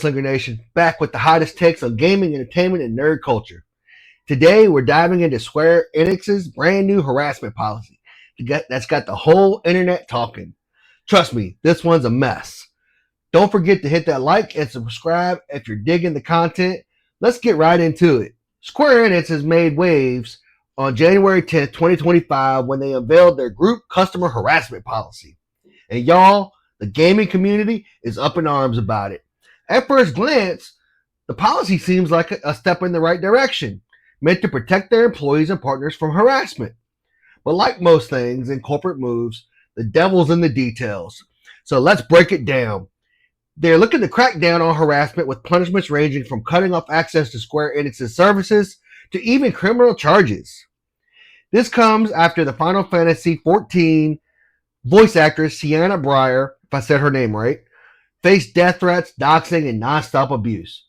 Gunslinger Nation, back with the hottest takes on gaming, entertainment, and nerd culture. Today, we're diving into Square Enix's brand new harassment policy that's got the whole internet talking. Trust me, this one's a mess. Don't forget to hit that like and subscribe if you're digging the content. Let's get right into it. Square Enix has made waves on January 10th, 2025 when they unveiled their group customer harassment policy. And y'all, the gaming community is up in arms about it. At first glance, the policy seems like a step in the right direction, meant to protect their employees and partners from harassment. But like most things in corporate moves, the devil's in the details. So let's break it down. They're looking to crack down on harassment with punishments ranging from cutting off access to Square Enix's services to even criminal charges. This comes after the Final Fantasy XIV voice actress Sienna Breyer, if I said her name right, faced death threats, doxing, and nonstop abuse.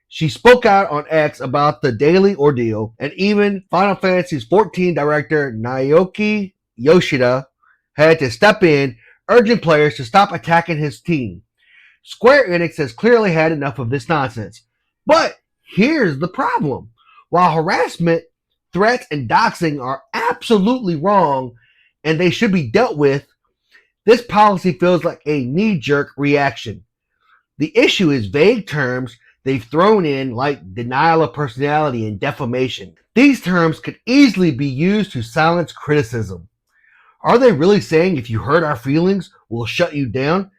She spoke out on X about the daily ordeal, and even Final Fantasy XIV director Naoki Yoshida had to step in, urging players to stop attacking his team. Square Enix has clearly had enough of this nonsense. But here's the problem. While harassment, threats, and doxing are absolutely wrong and they should be dealt with, this policy feels like a knee-jerk reaction. The issue is vague terms they've thrown in like denial of personality and defamation. These terms could easily be used to silence criticism. Are they really saying if you hurt our feelings, we'll shut you down?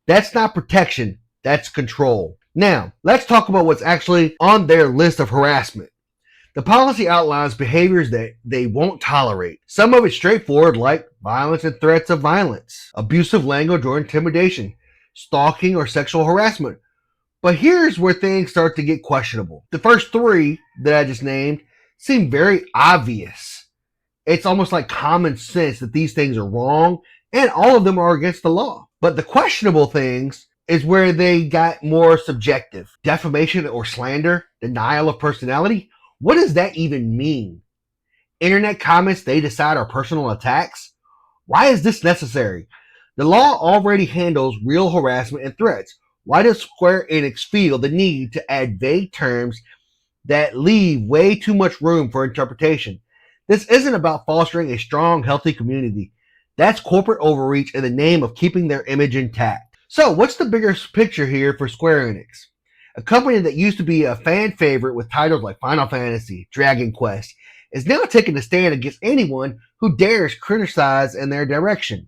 That's not protection, that's control. Now, let's talk about what's actually on their list of harassment. The policy outlines behaviors that they won't tolerate. Some of it's straightforward, like violence and threats of violence, abusive language or intimidation, stalking or sexual harassment. But here's where things start to get questionable. The first three that I just named seem very obvious. It's almost like common sense that these things are wrong and all of them are against the law. But the questionable things is where they got more subjective. Defamation or slander, denial of personality. What does that even mean? Internet comments they decide are personal attacks? Why is this necessary? The law already handles real harassment and threats. Why does Square Enix feel the need to add vague terms that leave way too much room for interpretation? This isn't about fostering a strong, healthy community. That's corporate overreach in the name of keeping their image intact. So what's the bigger picture here for Square Enix? A company that used to be a fan favorite with titles like Final Fantasy, Dragon Quest, is now taking a stand against anyone who dares criticize in their direction.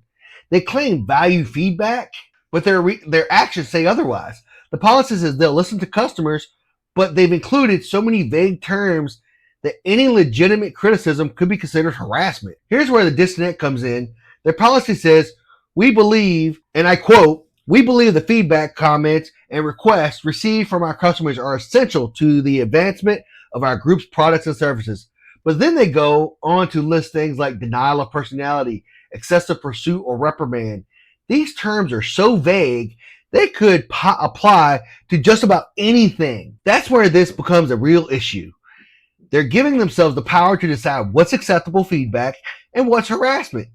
They claim value feedback, but their actions say otherwise. The policy says they'll listen to customers, but they've included so many vague terms that any legitimate criticism could be considered harassment. Here's where the disconnect comes in. Their policy says, we believe, and I quote, we believe the feedback, comments, and requests received from our customers are essential to the advancement of our group's products and services. But then they go on to list things like denial of personality, excessive pursuit, or reprimand. These terms are so vague, they could apply to just about anything. That's where this becomes a real issue. They're giving themselves the power to decide what's acceptable feedback and what's harassment.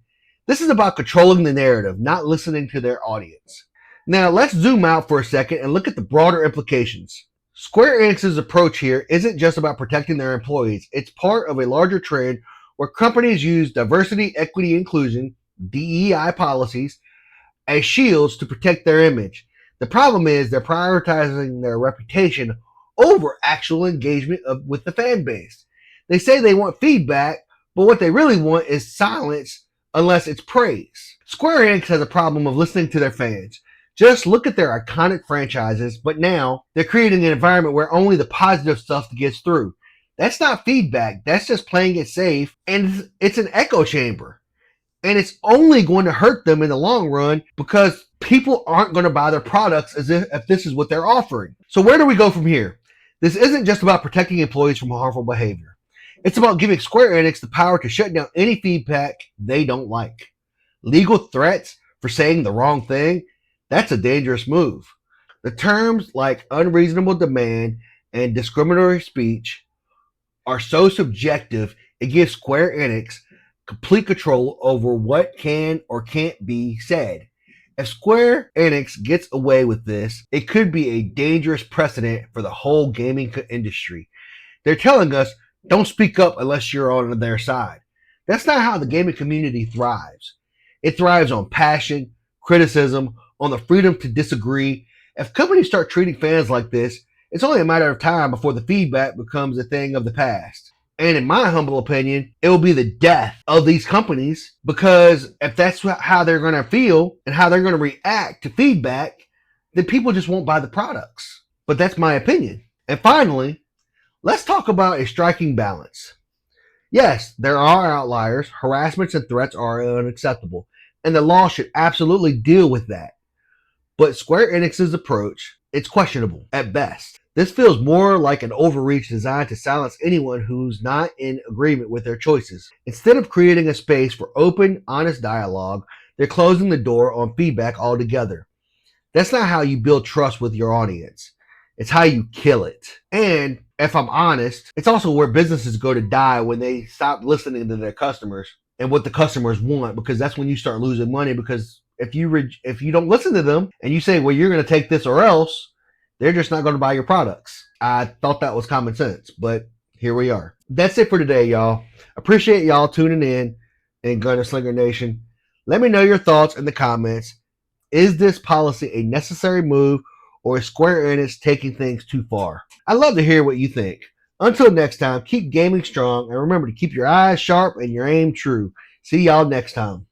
This is about controlling the narrative, not listening to their audience. Now, let's zoom out for a second and look at the broader implications. Square Enix's approach here isn't just about protecting their employees. It's part of a larger trend where companies use diversity, equity, inclusion, DEI policies as shields to protect their image. The problem is they're prioritizing their reputation over actual engagement with the fan base. They say they want feedback, but what they really want is silence unless it's praise. Square Enix has a problem of listening to their fans. Just look at their iconic franchises, but now they're creating an environment where only the positive stuff gets through. That's not feedback. That's just playing it safe, and it's an echo chamber. And it's only going to hurt them in the long run because people aren't going to buy their products as if this is what they're offering. So where do we go from here? This isn't just about protecting employees from harmful behavior. It's about giving Square Enix the power to shut down any feedback they don't like. Legal threats for saying the wrong thing? That's a dangerous move. The terms like unreasonable demand and discriminatory speech are so subjective, it gives Square Enix complete control over what can or can't be said. If Square Enix gets away with this, it could be a dangerous precedent for the whole gaming industry. They're telling us, don't speak up unless you're on their side. That's not how the gaming community thrives. It thrives on passion, criticism, on the freedom to disagree. If companies start treating fans like this, it's only a matter of time before the feedback becomes a thing of the past. And in my humble opinion, it will be the death of these companies, because if that's how they're going to feel and how they're going to react to feedback, then people just won't buy the products. But that's my opinion. And finally, let's talk about a striking balance. Yes, there are outliers. Harassments and threats are unacceptable, and the law should absolutely deal with that. But Square Enix's approach, it's questionable at best. This feels more like an overreach designed to silence anyone who's not in agreement with their choices. Instead of creating a space for open, honest dialogue, they're closing the door on feedback altogether. That's not how you build trust with your audience. It's how you kill it. And if I'm honest, it's also where businesses go to die when they stop listening to their customers and what the customers want, because that's when you start losing money. Because if you don't listen to them and you say, well, you're going to take this or else, they're just not going to buy your products. I thought that was common sense, but here we are. That's it for today, y'all. Appreciate y'all tuning in Gunslinger Nation. Let me know your thoughts in the comments. Is this policy a necessary move, or is Square Enix taking things too far? I'd love to hear what you think. Until next time, keep gaming strong, and remember to keep your eyes sharp and your aim true. See y'all next time.